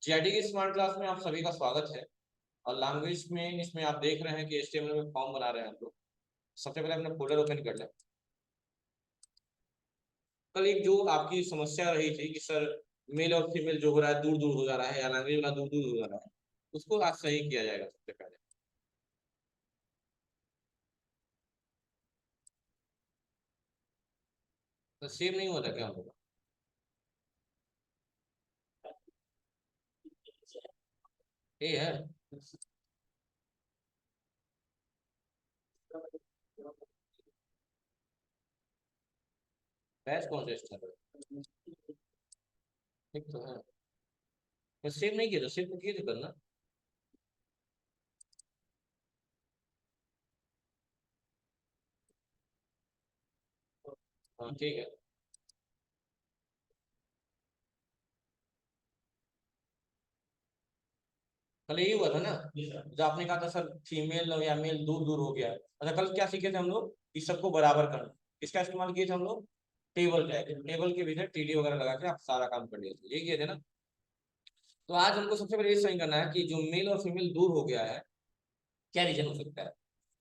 GIT की smart class में आप सभी का स्वागत है। और लैंग्वेज में इसमें आप देख रहे हैं कि एचटीएमएल में फॉर्म बना रहे हैं हम लोग। सबसे पहले अपना फोल्डर ओपन कर लें। कल एक जो आपकी समस्या रही थी कि सर मेल और फीमेल जो हो रहा है दूर दूर हो जा रहा है या लैंग्वेज वाला दूर दूर हो जा रहा है, उसको आज सही किया जाएगा। सबसे पहले तो सेम नहीं होता क्या होगा? ये है बैच कौन सा स्टार है? ठीक तो है। तो सेव नहीं किया तो सेव तो किए थे करना। हाँ ठीक है। कल यही हुआ था ना, जो आपने कहा था सर फीमेल या मेल दूर दूर हो गया। अच्छा, कल क्या सीखे थे हम लोग? इस सबको बराबर करना। किसका इस्तेमाल किए थे हम लोग? टेबल का। टेबल के भीतर टीडी वगैरह लगा के आप सारा काम कर लिए थे, ये किए थे ना। तो आज हमको सबसे पहले ये साइन करना है कि जो मेल और फीमेल दूर हो गया है, क्या रीजन हो सकता है।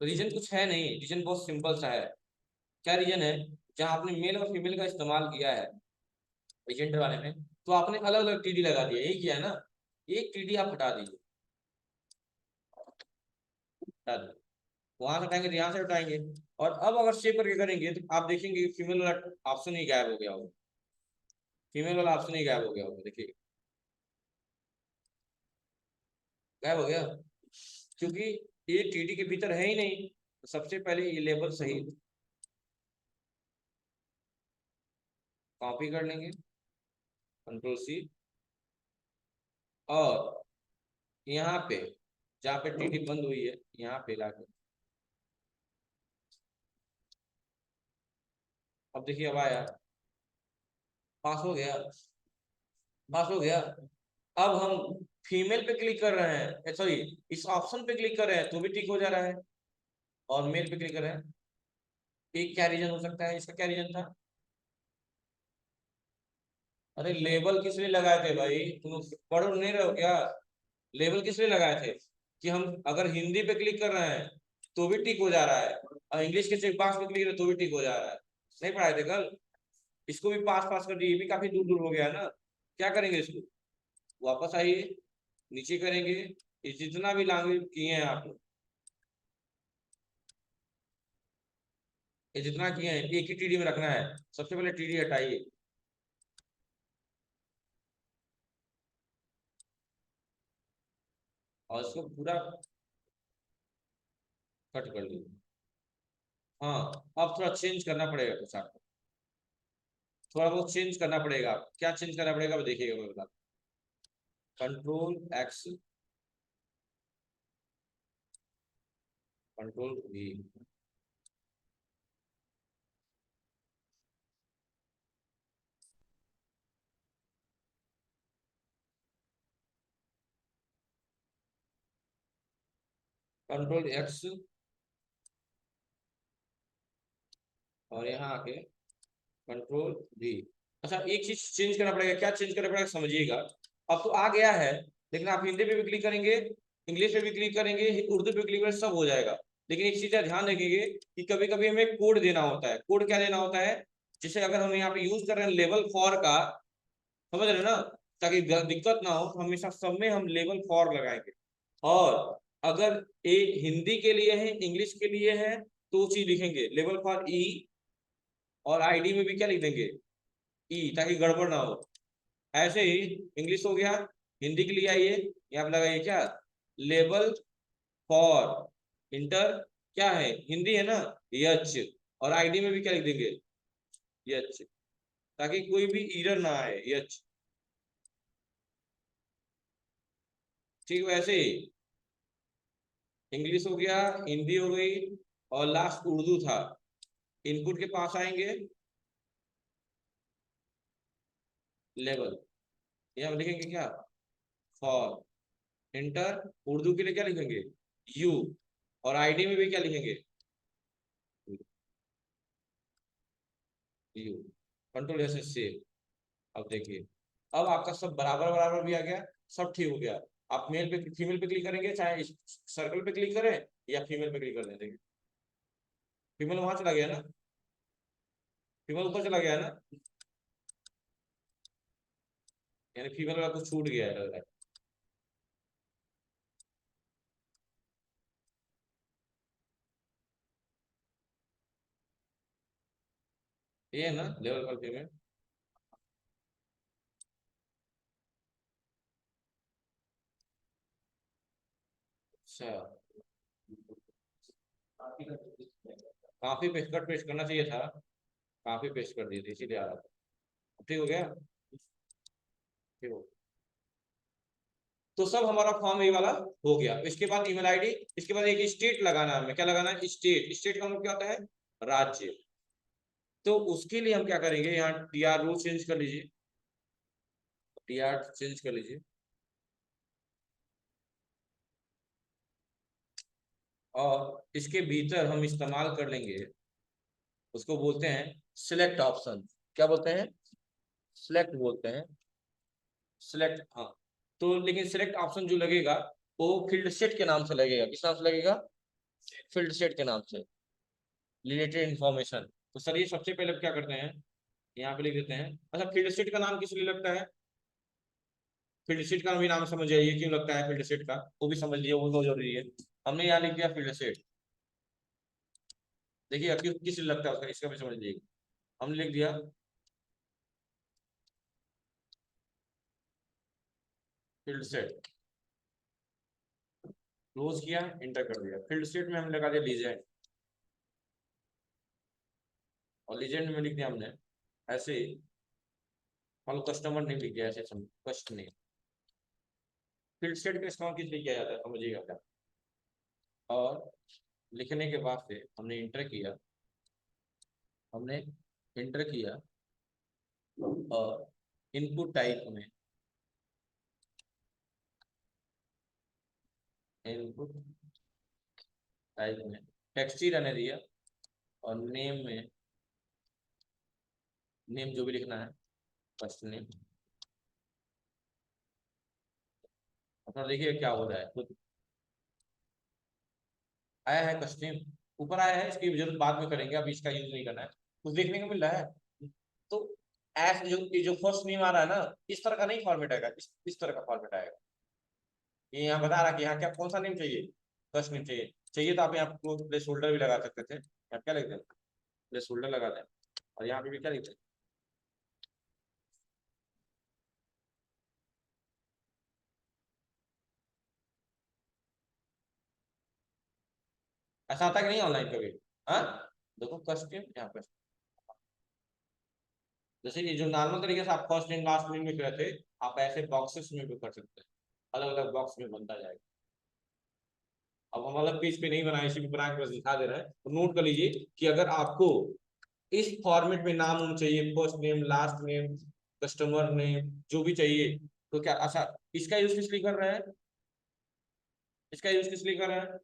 तो रीजन कुछ है नहीं, रीजन बहुत सिंपल सा है। क्या रीजन है? जहां आपने मेल और फीमेल का इस्तेमाल किया है जेंडर वाले में, तो आपने अलग अलग टीडी लगा दिया, यही किया है ना। एक टीडी आप हटा दीजिए, हटा दीजिए। वहां से हटाएंगे तो यहाँ से हटाएंगे। और अब अगर सेव करके करेंगे तो आप देखेंगे फीमेल वाला ऑप्शन ही गायब हो गया होगा। फीमेल वाला ऑप्शन ही गायब हो गया होगा, देखिए गायब हो गया। क्योंकि ये टीटी के भीतर है ही नहीं। तो सबसे पहले ये लेबल सही कॉपी कर लेंगे, कंट्रोल सी, और यहाँ पे जहाँ पे टीटी बंद हुई है यहाँ पे लाके अब देखिए अब आया, पास हो गया, पास हो गया। अब हम फीमेल पे क्लिक कर रहे हैं, सॉरी इस ऑप्शन पे क्लिक कर रहे हैं तो भी टिक हो जा रहा है। और मेल पे क्लिक कर रहे हैं, एक क्या रीजन हो सकता है, इसका क्या रीजन था? अरे लेबल किस लिए लगाए थे भाई, तुम पढ़ नहीं रहे हो क्या? लेबल किस लिए लगाए थे कि हम अगर हिंदी पे क्लिक कर रहे हैं तो भी टिक हो जा रहा है, और इंग्लिश के चेक बॉक्स पे क्लिक कर रहे हैं तो भी टिक हो जा रहा है। नहीं पढ़ाए थे कल? इसको भी पास पास कर दिए, ये भी काफी दूर दूर हो गया है ना। क्या करेंगे इसको? वापस आइए, नीचे करेंगे, ये जितना भी लैंग्वेज किए हैं आप लोग, ये जितना किए हैं एक ही टीडी में रखना है। सबसे पहले टीडी हटाइए, और इसको पूरा कट कर लीजिए। हाँ, अब थोड़ा चेंज करना पड़ेगा कुछ आपको, थोड़ा बहुत चेंज करना पड़ेगा। क्या चेंज करना पड़ेगा वो देखिएगा, मैं बता। Control x, control we, control x, और यहाँ आके कंट्रोल वी। अच्छा, एक चीज चेंज करना पड़ेगा, क्या चेंज करना पड़ेगा समझिएगा। अब तो आ गया है, लेकिन आप हिंदी पे भी क्लिक करेंगे, इंग्लिश पे भी क्लिक करेंगे, उर्दू पे क्लिक करेंगे, सब हो जाएगा। लेकिन एक चीज का ध्यान रखिए कि कभी कभी हमें कोड देना होता है। कोड क्या देना होता है? जैसे अगर हम यहाँ पे यूज कर रहे हैं लेवल फॉर का, समझ रहे हैं ना, ताकि दिक्कत ना हो तो हमेशा सब में हम लेवल फॉर लगाएंगे। और अगर ए हिंदी के लिए है, इंग्लिश के लिए है, तो वो चीज लिखेंगे लेवल फॉर ई, और आईडी में भी क्या लिख देंगे, ई, ताकि गड़बड़ ना हो। ऐसे ही इंग्लिश हो गया, हिंदी के लिए आइए, यहाँ पे लगाइए क्या, लेबल फॉर इंटर, क्या है हिंदी है ना, यच, और आईडी में भी क्या लिख देंगे, यच, ताकि कोई भी एरर ना आए, यच। ठीक, वैसे ही इंग्लिश हो गया, हिंदी हो गई, और लास्ट उर्दू था। इनपुट के पास आएंगे, लेवल, यहाँ लिखेंगे क्या, फॉर इंटर, उर्दू के लिए क्या लिखेंगे, यू, और आईडी में भी क्या लिखेंगे, यू, कंट्रोल ऐसे सेव। अब देखिए, अब आपका सब बराबर बराबर भी आ गया। सब ठीक हो गया। आप मेल पे फीमेल पे क्लिक करेंगे, चाहे सर्कल पे क्लिक करें या फीमेल पे क्लिक कर दें, देखिए फीमेल वहां चला गया ना, फीमेल ऊपर चला गया ना, यानी फीमेल वाला कुछ छूट गया है लग रहा है। ये है ना लेवल पर फीमेल। अच्छा, काफी पेस्ट कर, पेस्ट करना चाहिए था, काफी पेस्ट कर दिए थे इसीलिए आ रहा था। ठीक हो गया, ठीक हो। तो सब हमारा फॉर्म ये वाला हो गया। इसके बाद ईमेल आईडी, इसके बाद एक स्टेट लगाना है हमें, क्या लगाना है, स्टेट। स्टेट का मतलब क्या होता है, राज्य। तो उसके लिए हम क्या करेंगे, यहाँ टी आर रूल चेंज कर लीजिए, टी आर चेंज कर लीजिए, और इसके भीतर हम इस्तेमाल कर लेंगे, उसको बोलते हैं सिलेक्ट ऑप्शन। क्या बोलते हैं, सिलेक्ट बोलते हैं, सिलेक्ट, हाँ। तो लेकिन सिलेक्ट ऑप्शन जो लगेगा वो फील्ड सेट के नाम से लगेगा, किस नाम से लगेगा, फील्ड सेट के नाम से, रिलेटेड इंफॉर्मेशन। तो सर ये सबसे पहले क्या करते हैं, यहाँ पे लिख देते हैं। अच्छा, फील्ड सेट का नाम किस लिए लगता है, फील्ड सेट का भी नाम समझ जाइए क्यों लगता है फील्ड सेट का, वो भी समझ लिया, वो बहुत जरूरी है। हमने यहाँ लिख दिया फील्ड सेट, देखिए किस लिए लगता है उसका, इसका भी समझ लीजिए। हमने लिख दिया फील्ड सेट, क्लोज किया, इंटर कर दिया। फील्ड सेट में हमने लगा दिया लीजेंड, और लीजेंड में लिख दिया हमने ऐसे ही, मान लो कस्टमर नेम लिख दिया ऐसे, कस्ट नेम। फील्ड सेट का इस्तेमाल किस लिए किया जाता है समझिएगा क्या। और लिखने के बाद से हमने इंटर किया, हमने इंटर किया, और इनपुट टाइप में, इनपुट टाइप में टेक्स्ट ही रहने दिया, और नेम में, नेम जो भी लिखना है, फर्स्ट नेम। अपना देखिए क्या हो रहा है, तो आया है कस्टम, ऊपर आया है, इसकी जरूरत बाद में करेंगे, अभी इसका यूज नहीं करना है। कुछ देखने को मिल रहा है, तो एस जो ये जो फर्स्ट नेम आ रहा है ना, इस तरह का नहीं फॉर्मेट आएगा, इस तरह का फॉर्मेट आएगा। ये यहाँ बता रहा है कि यहाँ क्या कौन सा नेम चाहिए, फर्स्ट नेम चाहिए, चाहिए तो आप यहाँ प्लेस होल्डर भी लगा सकते थे, यहाँ क्या लिखते हैं, प्लेस होल्डर लगा दें, और यहाँ पे भी क्या लिखते हैं। ऐसा आता है कि नहीं ऑनलाइन कभी, हाँ, देखो कस्टम यहाँ पे, जैसे ये जो नॉर्मल तरीके से आप फर्स्ट नेम लास्ट नेम लिख रहे थे, आप ऐसे बॉक्सेस में भी कर सकते हैं, अलग अलग बॉक्स में बनता जाएगा। अब हम अलग पेज पे नहीं बनाए, इसी पे बना के बस दिखा दे रहे हैं, तो नोट कर लीजिए कि अगर आपको इस फॉर्मेट में नाम होना चाहिए, first name last name customer name जो भी चाहिए, तो क्या, अच्छा इसका यूज किस लिए कर रहे हैं, इसका यूज किस लिए कर रहे हैं,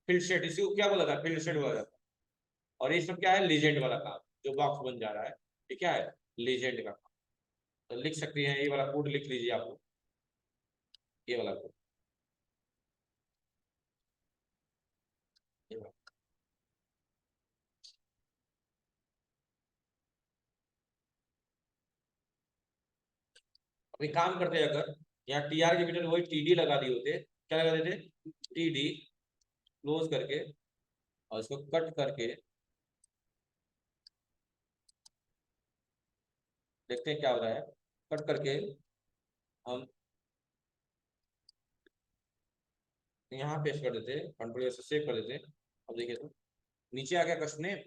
फील्ड सेट, इसी को क्या बोला था, फील्ड सेट बोला जाता है। और ये सब क्या है, लीजेंड वाला काम, जो बॉक्स बन जा रहा है, ये क्या है, लीजेंड का काम। तो लिख सकते हैं, ये वाला कोड लिख लीजिए आप लोग, ये वाला कोड, ये वाला। अभी काम करते हैं, अगर यहाँ टी आर के भीतर वही टी डी लगा दिए होते, क्या लगा देते, टी डी, क्लोज करके, और इसको कट करके देखते हैं क्या हो रहा है, कट करके हम यहाँ पेस्ट कर देते, कंट्रोल से सेव कर देते। अब देखिए तो नीचे आ गया कस्टमर,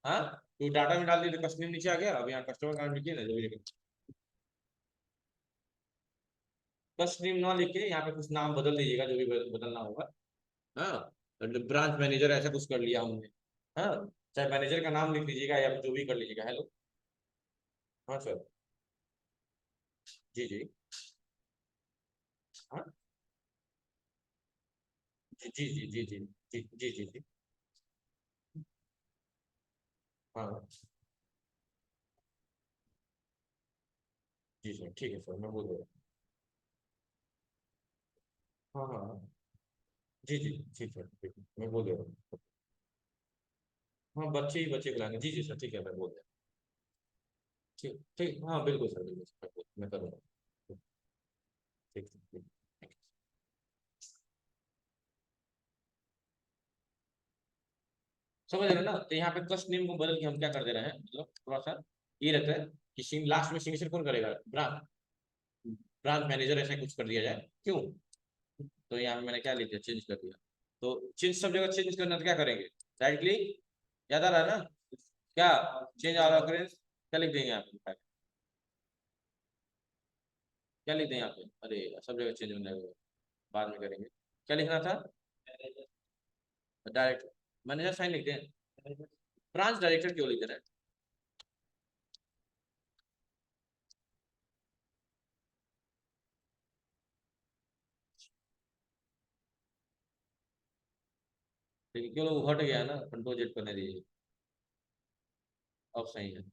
हाँ, तो डाटा में डाल दिए तो कस्टमर नीचे आ गया। अब यहाँ कस्टमर का नाम लिखिए ना, जो भी लिखे, फर्स्ट नेम ना लिखे, यहाँ पे कुछ नाम बदल दीजिएगा, जो भी बदलना होगा, हाँ, ब्रांच मैनेजर ऐसा कुछ कर लिया हमने, हाँ, चाहे मैनेजर का नाम लिख लीजिएगा या जो भी कर लीजिएगा। हेलो, हाँ सर, जी जी, हाँ, जी जी जी जी जी जी जी जी जी, हाँ, जी सर, ठीक है सर, मैं बोल रहा हूँ। हाँ हाँ हाँ। जी जी जी सर, ठीक है, मैं बोल दे रहा हूँ। हाँ, बच्चे ही बच्चे बुलाएंगे, जी जी सर, ठीक है, मैं बोल दे रहा हूँ। ठीक ठीक, हाँ बिल्कुल सर, बिल्कुल सर, मैं करूँगा। ठीक ठीक ठीक। समझ रहे हैं ना? तो यहाँ पे कस्ट नेम को बदल के हम क्या कर दे रहे हैं, मतलब थोड़ा सा ये रहता है कि लास्ट में सिग्नेचर कौन करेगा, ब्रांच ब्रांच मैनेजर, ऐसा कुछ कर दिया जाए, क्यों? तो यहाँ पे मैंने क्या लिख दिया, चेंज कर दिया। तो चेंज सब जगह चेंज करना तो क्या करेंगे, राइट क्लिक, याद आ रहा है ना? क्या चेंज आवर ऑकरेंस, क्या लिख देंगे आप, क्या लिख दें यहाँ पे, अरे सब जगह चेंज होने लगेगा, बाद में करेंगे। क्या लिखना था, डायरेक्ट मैनेजर साइन लिख दें, ब्रांच डायरेक्टर क्यों लिख रहे हैं? लेकिन क्यों, लोग हट गया है ना, कंट्रोल जेड करने दीजिए, अब सही है।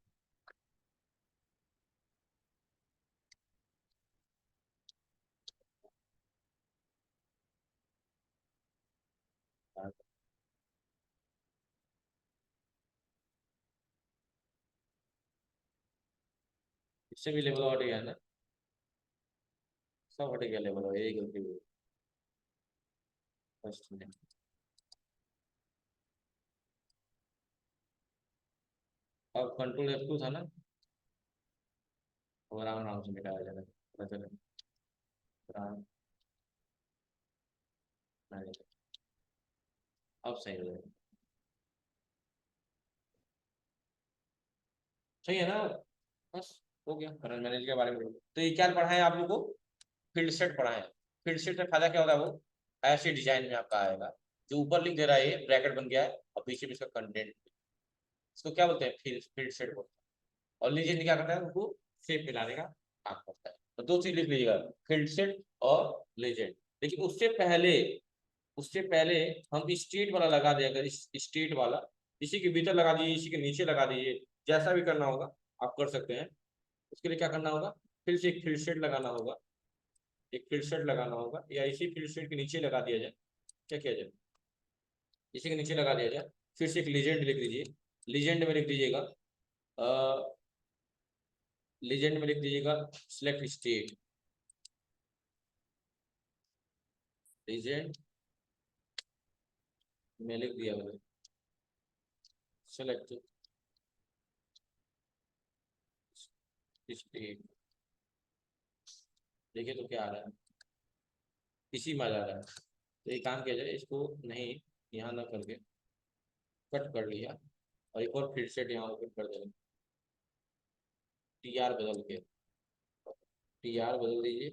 इससे भी लेवल हट गया है ना, सब हट गया लेवल, यही गलती हुई फर्स्ट में। अब कंट्रोल F2 था ना, अब आराम आराम से मिटाया जाएगा, पता चले ब्रांच मैनेजर, अब सही हो जाएगा। सही है ना? बस हो गया, करंट मैनेजर के बारे में। तो ये क्या पढ़ा है आप लोगों को, फील्ड सेट पढ़ा है। फील्ड सेट का फायदा क्या होता है, वो ऐसे डिजाइन में आपका आएगा, जो ऊपर लिख दे रहा है ये ब्रैकेट बन गया है, और पीछे भी इसका कंटेंट, इसको क्या बोलते हैं, फील्ड फील्ड सेट बोलते हैं। और लीजेंड क्या करता है, उनको शेप मिलाने का काम करता है। तो दो चीज लिख लीजिएगा, फील्ड सेट और लेजेंड। लेकिन उससे पहले हम स्टेट वाला लगा दिया, अगर स्टेट वाला इसी के भीतर लगा दीजिए, इसी के नीचे लगा दीजिए, जैसा भी करना होगा आप कर सकते हैं। उसके लिए क्या करना होगा, फिर से एक फील्ड सेट लगाना होगा, एक फील्ड सेट लगाना होगा, या इसी फील्ड सेट के नीचे लगा दिया जाए, क्या किया जाए, इसी के नीचे लगा दिया जाए। फिर से एक लीजेंड लिख दीजिए, लीजेंड में लिख दीजिएगा, लीजेंड में लिख दीजिएगा सिलेक्ट स्टेट, लीजेंड में लिख दिया मैंने सेलेक्ट स्टेट। देखिए तो क्या आ रहा है, इसी में आ जा रहा है। तो एक काम किया जाए, इसको नहीं यहाँ ना करके कट कर लिया, और एक और फिर सेट यहाँ ओपन कर देंगे, टी आर बदल के, टी आर बदल दीजिए,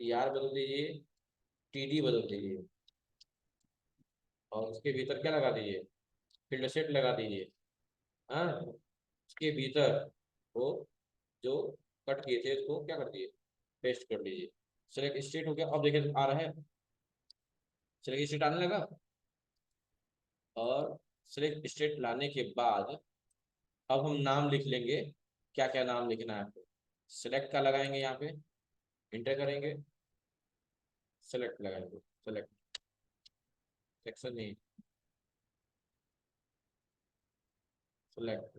टी आर बदल दीजिए, टी डी बदल दीजिए, और उसके भीतर क्या लगा दीजिए, फील्ड सेट लगा दीजिए। हाँ, उसके भीतर वो जो कट किए थे उसको क्या कर दिए, पेस्ट कर दीजिए। सेलेक्ट स्टेट हो गया, अब देखिए आ रहा है, सेलेक्ट स्टेट आने लगा। और सेलेक्ट स्टेट लाने के बाद अब हम नाम लिख लेंगे, क्या क्या नाम लिखना है आपको, सेलेक्ट का लगाएंगे यहाँ पे, इंटर करेंगे, सेलेक्ट लगाएंगे, सेलेक्ट सेक्शन नहीं, सेलेक्ट,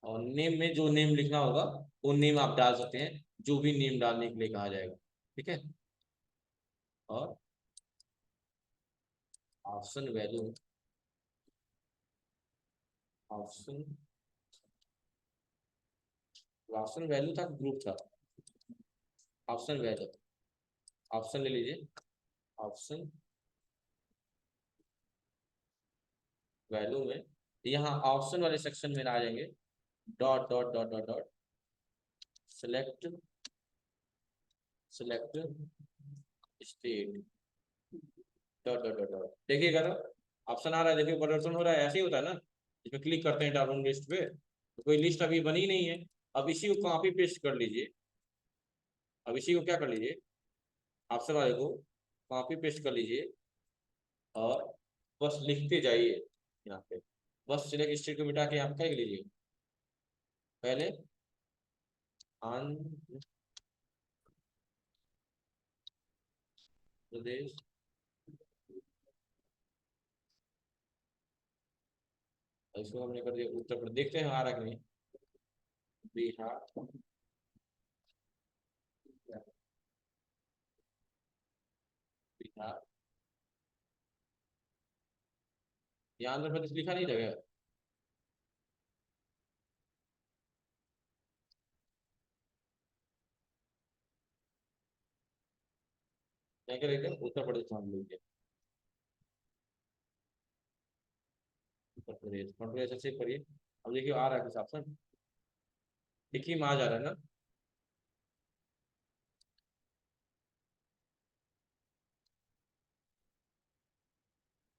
और नेम में जो नेम लिखना होगा वो नेम आप डाल सकते हैं, जो भी नेम डालने के लिए कहा जाएगा, ठीक है। और option value, option option value था, ग्रुप था, ऑप्शन वैल्यू, ऑप्शन ले लीजिए, ऑप्शन वैल्यू में यहाँ ऑप्शन वाले सेक्शन में आ जाएंगे, dot dot dot dot dot select, select state, dot dot dot dot, देखिएगा ना ऑप्शन आ रहा है, देखिए प्रदर्शन हो रहा है, ऐसे ही होता है ना। इसमें क्लिक करते हैं डाउनलोड लिस्ट पे, तो कोई लिस्ट अभी बनी नहीं है। अब इसी को कॉपी पेस्ट कर लीजिए, अब इसी को क्या कर लीजिए, ऑप्शन वाले को कॉपी पेस्ट कर लीजिए, और बस लिखते जाइए यहाँ पे, बस सिलेक्ट स्टेट को मिटा के यहाँ पे क्या लिख लीजिए, पहले ऑन, प्रदेश, इसको हमने कर दिया उत्तर प्रदेश। देखते हैं आ रहा कि नहीं। बिहार, बिहार, ये आंध्र प्रदेश लिखा नहीं रहेगा। क्या करेंगे, उत्तर प्रदेश मान लीजिए। उत्तर प्रदेश, उत्तर प्रदेश ऐसे करिए। अब देखिए आ रहा है किस ऑप्शन, एक ही में आ जा रहा है ना।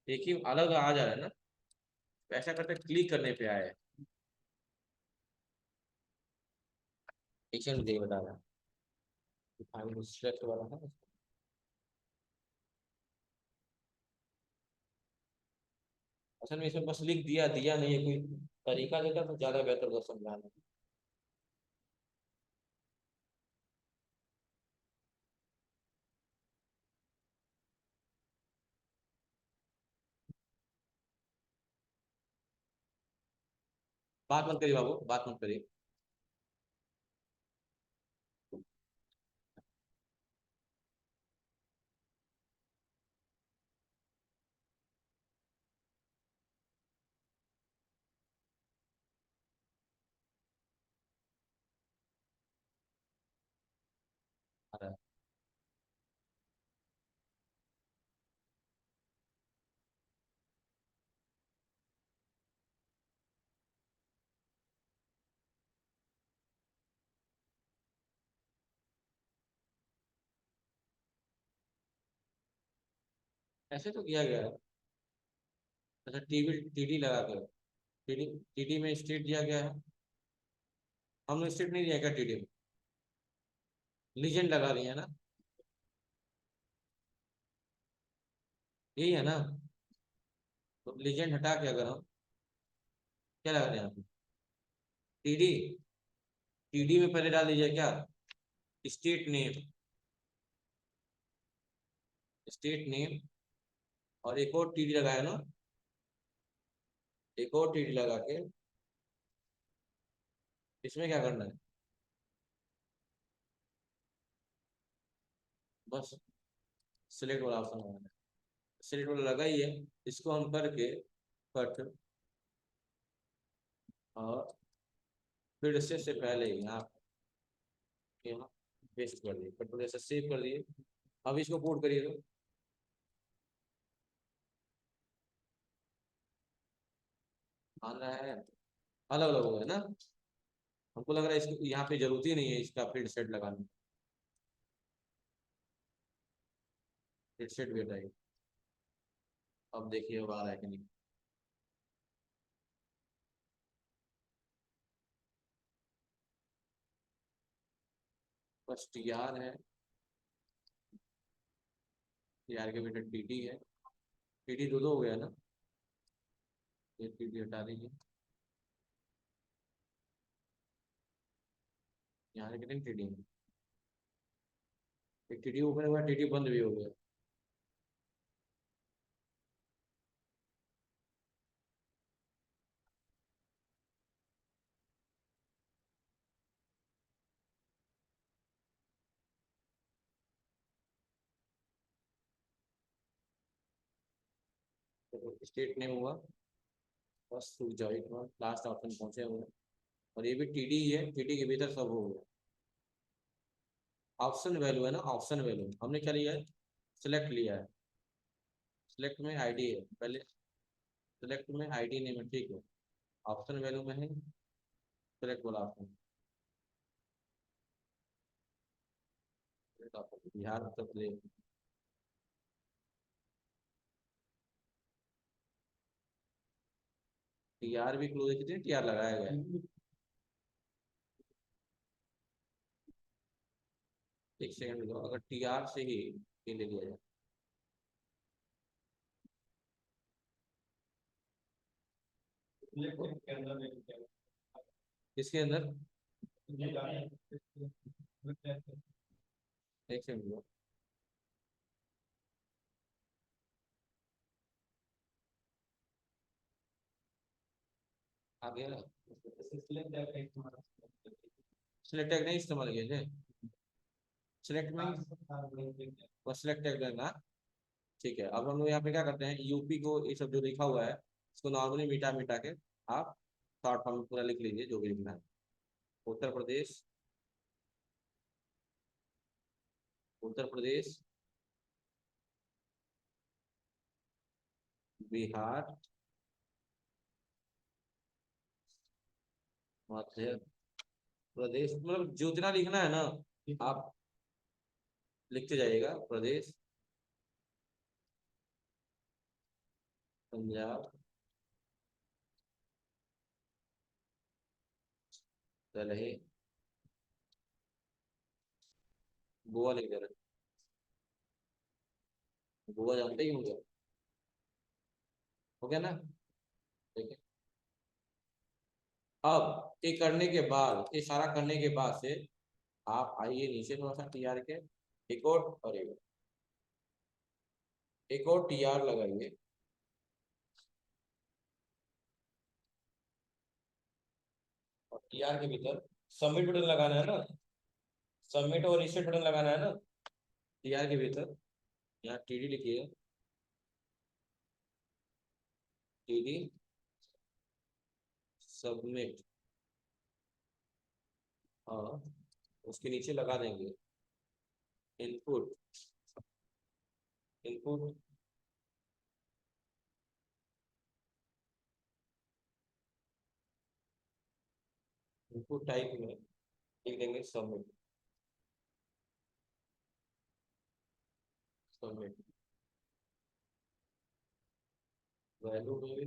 एक ही अलग आ जा रहा है ना। तो ऐसा करते क्लिक करने पे आए। एक सेकंड देखिए बता रहा है, सिलेक्ट वाला है। असल में इसमें बस लिख दिया दिया नहीं है, कोई तरीका देता तो ज्यादा बेहतर होता समझाने। बात मत करिए बाबू, बात मत करिए। आ रहा है। ऐसे तो किया गया है। अच्छा टीवी टीडी लगा के, टीडी, टीडी में स्टेट दिया गया है। हमने स्टेट नहीं दिया क्या टीडी में। लीजेंड लगा रही है ना, यही है ना। तो लीजेंड हटा के अगर हम क्या लगा रहे हैं, टीडी, टीडी में पहले डाल दीजिए क्या, स्टेट नेम, स्टेट नेम, और एक और टीडी लगाया ना, एक और टीडी लगा के इसमें क्या करना है, बस सिलेक्ट वाला ऑप्शन लगाना है। सिलेक्ट वाला लगाइए, इसको हम करके कट, और फिर से पहले यहाँ यहाँ पेस्ट कर दिए, कंट्रोल ऐसे सेव कर दिए। अब इसको कोड करिए तो आना है, अलग अलग हो गया ना। हमको लग रहा है इसको यहाँ पे जरूरत ही नहीं है इसका फिर सेट लगाने। फिर सेट भी हटाइए। अब देखिए अब आ रहा है कि नहीं। बस टी आर है, टी आर के बेटा टी टी है। टी टी दो दो हो गया ना, ये टी टी हटा दीजिए। यहाँ से कितनी टी टी है, एक टी टी ओपन हुआ, टी टी बंद भी हो गया। तो स्टेट नेम हुआ, बस रुक जाओ एक बार, लास्ट ऑप्शन पहुंचे हुए हैं। और ये भी टी डी ही है, टी टी के भीतर सब हो गया। ऑप्शन वैल्यू है ना, ऑप्शन वैल्यू हमने क्या लिया है, सिलेक्ट लिया है। सिलेक्ट में आईडी है पहले, सिलेक्ट में आईडी नेम है, ठीक है। ऑप्शन वैल्यू में है सिलेक्ट वाला option. Bihar Uttar Pradesh, T R भी क्लोज, कितने टी आर लगाया गया है। एक सेकंड दो, अगर टी आर से ही ये ले लिया जाए। किसके अंदर, एक सेकंड दो। आ गया। सिलेक्ट टैग नहीं इस्तेमाल किए थे, सिलेक्ट में बस सिलेक्ट टैग लेना। ठीक है, अब हम लोग यहाँ पे क्या करते हैं, यूपी को ये सब जो लिखा हुआ है इसको नॉर्मली मिटा मिटा के आप शॉर्ट फॉर्म में पूरा लिख लीजिए जो भी लिखना है। उत्तर प्रदेश, उत्तर प्रदेश, बिहार, मध्य प्रदेश, मतलब जितना लिखना है ना आप लिखते जाइएगा। प्रदेश, पंजाब, दिल्ली, गोवा लिख देना। गोवा जानते ही होंगे, हो गया ना। ठीक है, अब ये करने के बाद, ये सारा करने के बाद से आप आइए नीचे थोड़ा सा टीआर के, एक और टीआर लगाइए। और टीआर के भीतर सबमिट बटन लगाना है ना, सबमिट और रीसेट बटन लगाना है ना। टीआर के भीतर यहाँ टीडी लिखिए, टीडी सबमिट, और उसके नीचे लगा देंगे इनपुट, इनपुट इनपुट टाइप में लिख देंगे सबमिट, सबमिट वैल्यू में भी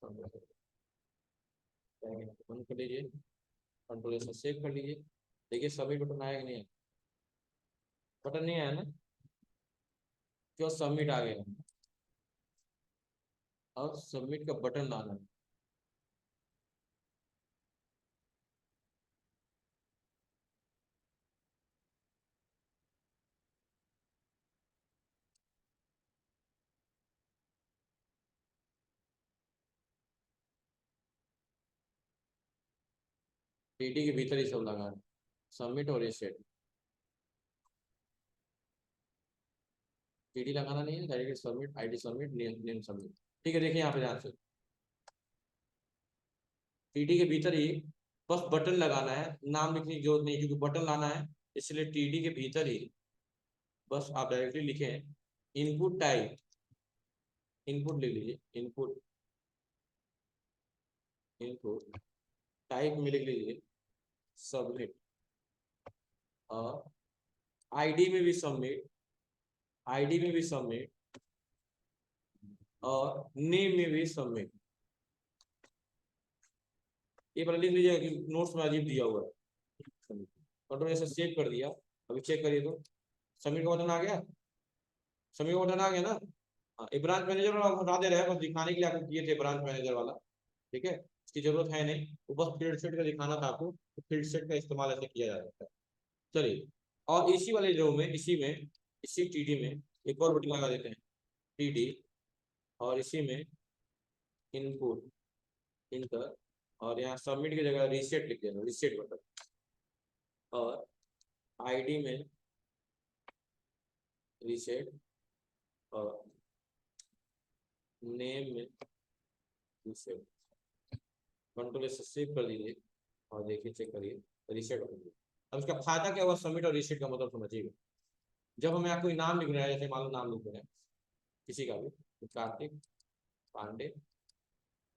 सबमिट, बंद कर लीजिए, कंट्रोल से सेव कर लीजिए। देखिए सबमिट बटन आया कि नहीं है, बटन नहीं आया ना, क्यों सबमिट आ गया। अब सबमिट का बटन लाना है। टीडी के भीतर ही सब लगा है, सबमिट और रीसेट। टीडी लगाना नहीं है, direct submit, ID submit, name submit. ठीक है, देखिए यहाँ पे ध्यान से, टीडी के भीतर ही बस बटन लगाना है, नाम लिखने की जरूरत नहीं क्योंकि बटन लाना है, इसलिए टीडी के भीतर ही बस आप डायरेक्टली लिखें इनपुट टाइप, इनपुट लिख लीजिए, इनपुट, इनपुट टाइप में लिख लीजिए सबमिट, और आईडी में भी सबमिट, आईडी में भी सबमिट, और नेम में भी सबमिट। ये पहले लिख लीजिएगा कि नोट्स में अजीब दिया हुआ है। कंट्रोल ऐसे सेव कर दिया, अभी चेक करिए तो सबमिट का बटन आ गया, सबमिट का बटन आ गया ना। हाँ, ये ब्रांच मैनेजर वाला हटा दे रहा है, बस दिखाने के लिए आपको किए थे ब्रांच मैनेजर वाला। ठीक है, इसकी जरूरत है नहीं, वो बस फील्ड सेट का दिखाना था आपको, तो फील्ड सेट का इस्तेमाल ऐसे किया जा सकता है। चलिए, और इसी वाले रो में, इसी में, इसी टीडी में एक और बटन लगा देते हैं, टीडी, और इसी में इनपुट, इंटर, और यहाँ सबमिट की जगह रीसेट लिख देना, रीसेट बटन, और आईडी में रीसेट, और नेम में रीसेट। कंट्रोल से सेव कर दीजिए, और देखिए चेक करिए रीसेट हो गया। अब इसका फायदा क्या हुआ, सबमिट और रीसेट का मतलब समझिएगा। जब हमें कोई नाम लिख रहा है, जैसे मान लो नाम लिख रहे हैं किसी का भी, तो कार्तिक पांडे,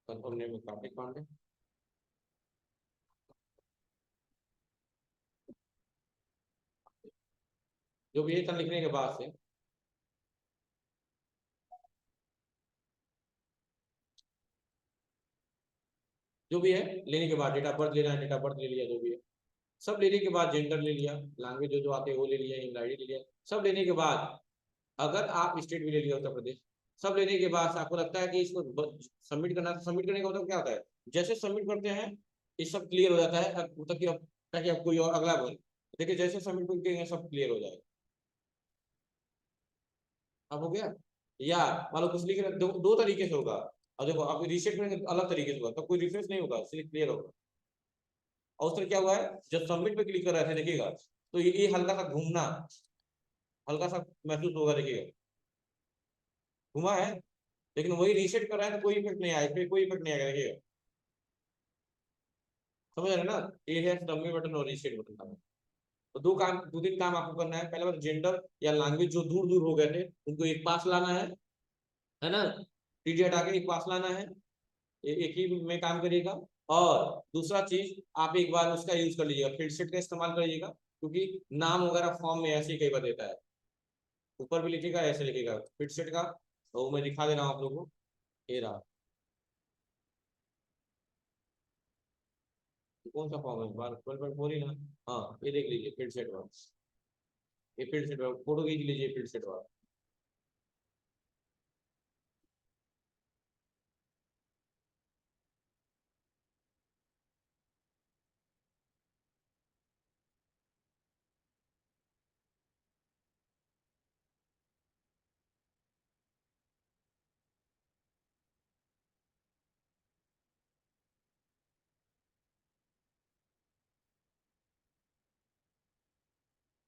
कंफर्म नेम है कार्तिक पांडे, जो भी ये तरह लिखने के बाद से जो भी है लेने के बाद, डेट ऑफ बर्थ ले रहे हैं, डेट ऑफ बर्थ ले लिया, जो भी है सब लेने के बाद, जेंडर ले लिया, लैंग्वेज जो जो आते हैं वो ले लिया, ईमेल आईडी ले लिया, सब लेने के बाद अगर आप स्टेट भी ले लिया उत्तर प्रदेश, सब लेने के बाद आपको लगता है कि इसको सबमिट करना, तो सबमिट करने का मतलब क्या होता है, जैसे सबमिट करते हैं ये सब क्लियर हो जाता है, ताकि अब, ताकि अब कोई और अगला बोले, देखिए जैसे सबमिट करके सब क्लियर हो जाएगा। अब हो गया, या मान लो कुछ लिख रहे, दो तरीके से होगा। और देखो आप रीसेट में अलग तरीके से होगा, तब कोई रिफ्रेश नहीं होगा, सिर्फ क्लियर होगा। और उसमें क्या हुआ है, जब सबमिट पे क्लिक कर रहे थे देखिएगा, तो ये हल्का सा घूमना, हल्का सा महसूस होगा, देखिएगा घुमा है, लेकिन वही रीसेट कर रहा है तो कोई इफेक्ट नहीं आया, इस पे कोई इफेक्ट नहीं आएगा, देखिएगा। समझ रहे हैं ना, ये है सबमिट बटन और रीसेट बटन का। तो दो तीन काम आपको करना है। पहले बार जेंडर या लैंग्वेज जो दूर दूर हो गए थे उनको एक पास लाना है ना, टीडी हटा के एक पास लाना है, एक ही में काम करिएगा। और दूसरा चीज, आप एक बार उसका यूज कर लीजिएगा, फील्ड सेट का इस्तेमाल करिएगा, क्योंकि नाम वगैरह फॉर्म में ऐसे ही कई बार देता है, ऊपर भी लिखेगा ऐसे लिखेगा फील्ड सेट का। तो मैं दिखा दे रहा हूँ आप लोगों को, ये रहा। कौन सा फॉर्म है, बार 12.4 ही ना। हाँ ये देख लीजिए फील्ड सेट वाला, ये फील्ड सेट वाला फोटो खींच लीजिए, फील्ड सेट वाला।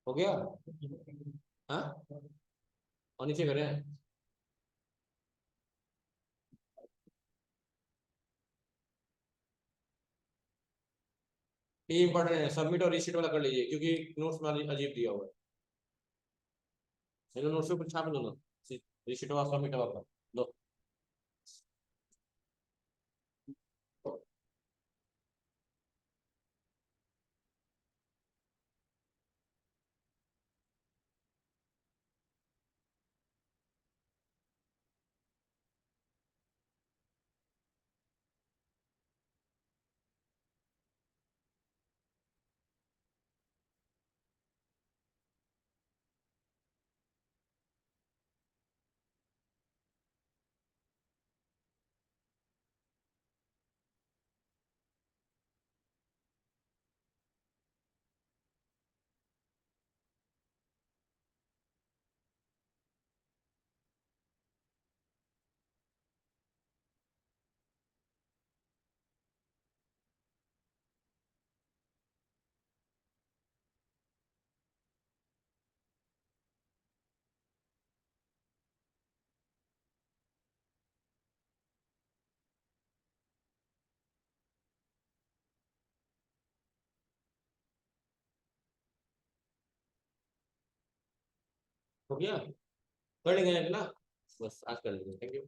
हो गया। हाँ, और नीचे करें। ये इंपॉर्टेंट है, सबमिट और रिसीट वाला कर लीजिए, क्योंकि नोट्स में अजीब दिया हुआ है। चलो नोट्स पे कुछ छाप लो ना, रिसीट वाला सबमिट वाला लो। हो गया, कर लेंगे ना, बस आज कर लेंगे, थैंक यू।